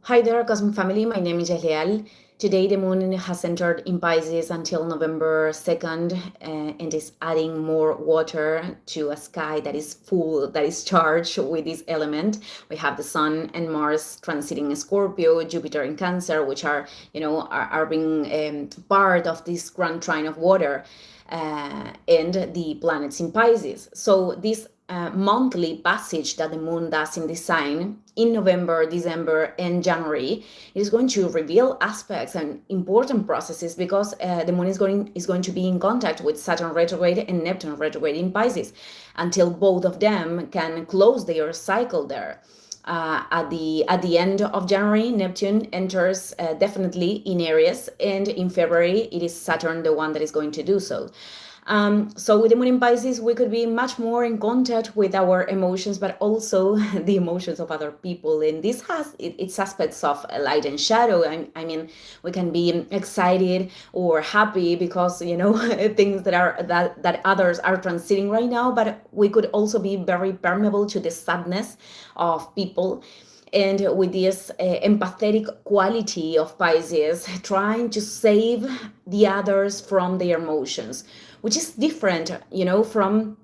Hi there, Cosmic Family. My name is Eliel. Today, the moon has entered in Pisces until November 2nd and is adding more water to a sky that is full, that is charged with this element. We have the Sun and Mars transiting Scorpio, Jupiter in Cancer, which are being part of this grand trine of water, and the planets in Pisces. So, this monthly passage that the moon does in this sign in November, December, and January, it is going to reveal aspects and important processes because the moon is going to be in contact with Saturn retrograde and Neptune retrograde in Pisces until both of them can close their cycle there. At the end of January, Neptune enters definitely in Aries, and in February it is Saturn the one that is going to do so. So with the moon in Pisces, we could be much more in contact with our emotions, but also the emotions of other people. And this has its aspects of light and shadow. I mean, we can be excited or happy because things that others are transiting right now. But we could also be very permeable to the sadness of people. And with this empathetic quality of Pisces, trying to save the others from their emotions, which is different, from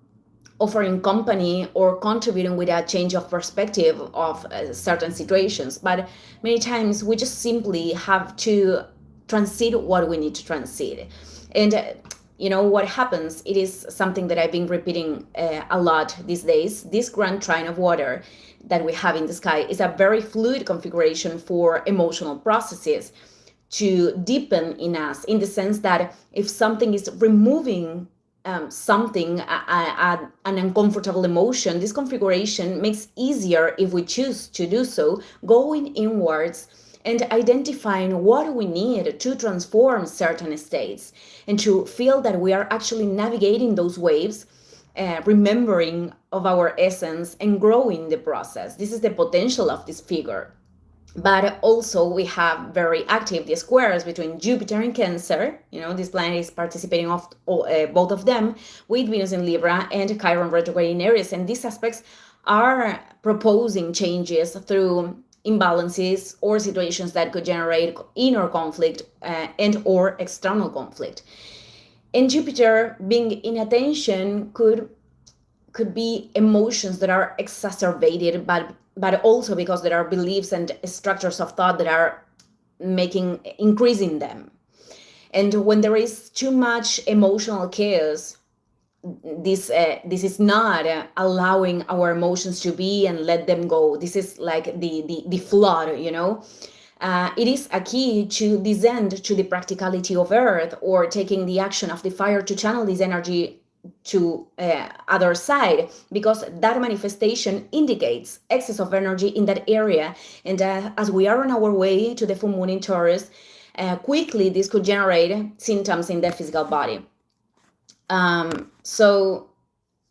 offering company or contributing with a change of perspective of certain situations. But many times we just simply have to transit what we need to transit. And what happens, it is something that I've been repeating a lot these days. This grand trine of water that we have in the sky is a very fluid configuration for emotional processes to deepen in us, in the sense that if something is removing an uncomfortable emotion, this configuration makes easier if we choose to do so, going inwards and identifying what we need to transform certain states and to feel that we are actually navigating those waves, remembering of our essence and growing the process. This is the potential of this figure. But also we have very active the squares between Jupiter and Cancer. This planet is participating of both of them with Venus in Libra and Chiron retrograde in Aries. And these aspects are proposing changes through imbalances or situations that could generate inner conflict and or external conflict. And Jupiter being in attention could be emotions that are exacerbated, but also because there are beliefs and structures of thought that are increasing them. And when there is too much emotional chaos, this is not allowing our emotions to be and let them go. This is like the flood, it is a key to descend to the practicality of earth, or taking the action of the fire to channel this energy to other side, because that manifestation indicates excess of energy in that area. And as we are on our way to the full moon in Taurus, quickly this could generate symptoms in the physical body. So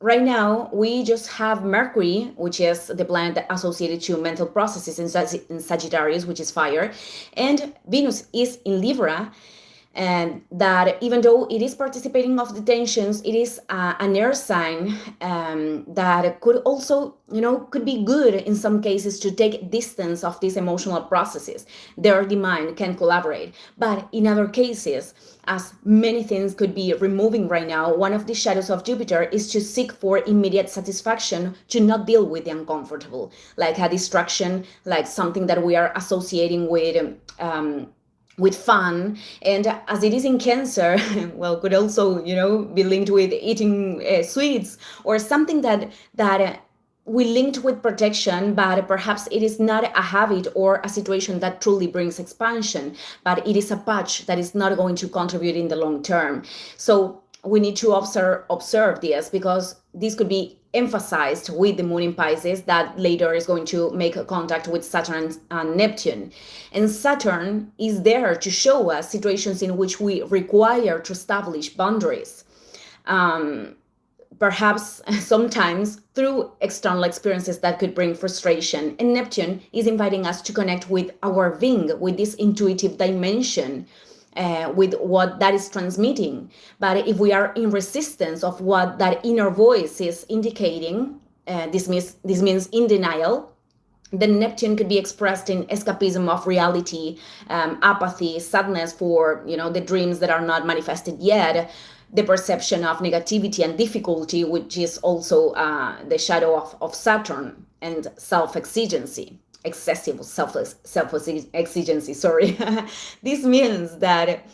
right now we just have Mercury, which is the planet associated to mental processes in Sagittarius, which is fire, and Venus is in Libra. And that even though it is participating of the tensions, it is an air sign that could also, could be good in some cases to take distance of these emotional processes. There the mind can collaborate. But in other cases, as many things could be removing right now, one of the shadows of Jupiter is to seek for immediate satisfaction, to not deal with the uncomfortable, like a distraction, like something that we are associating with fun. And as it is in Cancer, well, could also be linked with eating sweets, or something that we linked with protection, but perhaps it is not a habit or a situation that truly brings expansion, but it is a patch that is not going to contribute in the long term. So we need to observe this, because this could be emphasized with the moon in Pisces that later is going to make a contact with Saturn and Neptune. And Saturn is there to show us situations in which we require to establish boundaries. Perhaps sometimes through external experiences that could bring frustration. And Neptune is inviting us to connect with our Ving, with this intuitive dimension, with what that is transmitting. But if we are in resistance of what that inner voice is indicating, this means in denial, The Neptune could be expressed in escapism of reality, apathy, sadness for the dreams that are not manifested yet, the perception of negativity and difficulty, which is also the shadow of Saturn, and self-exigency, excessive self-exigency. Sorry, this means that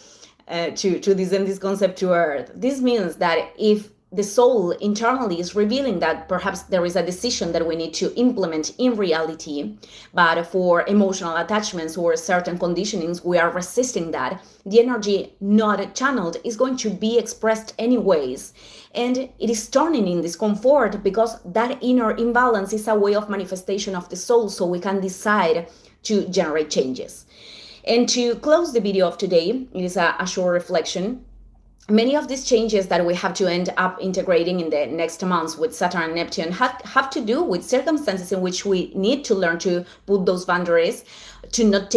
to descend this concept to Earth. This means that if the soul internally is revealing that perhaps there is a decision that we need to implement in reality, but for emotional attachments or certain conditionings, we are resisting that. The energy not channeled is going to be expressed anyways. And it is turning in discomfort because that inner imbalance is a way of manifestation of the soul, so we can decide to generate changes. And to close the video of today, it is a short reflection. Many of these changes that we have to end up integrating in the next months with Saturn and Neptune have to do with circumstances in which we need to learn to put those boundaries, to not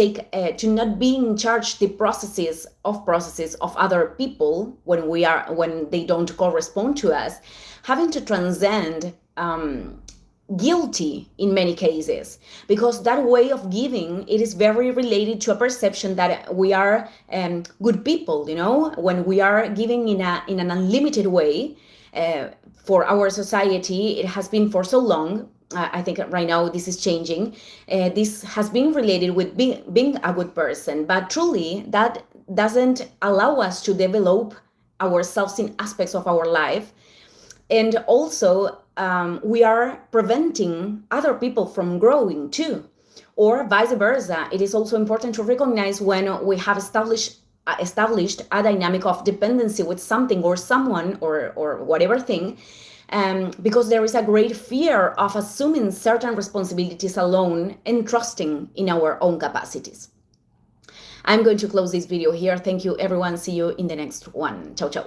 be in charge the processes of other people when they don't correspond to us, having to transcend guilty in many cases, because that way of giving, it is very related to a perception that we are good people. When we are giving in an unlimited way, for our society, it has been for so long. I think right now this is changing. This has been related with being a good person, but truly that doesn't allow us to develop ourselves in aspects of our life. And also, we are preventing other people from growing too, or vice versa. It is also important to recognize when we have established a dynamic of dependency with something or someone or whatever thing, because there is a great fear of assuming certain responsibilities alone and trusting in our own capacities. I'm going to close this video here. Thank you, everyone. See you in the next one. Ciao, ciao.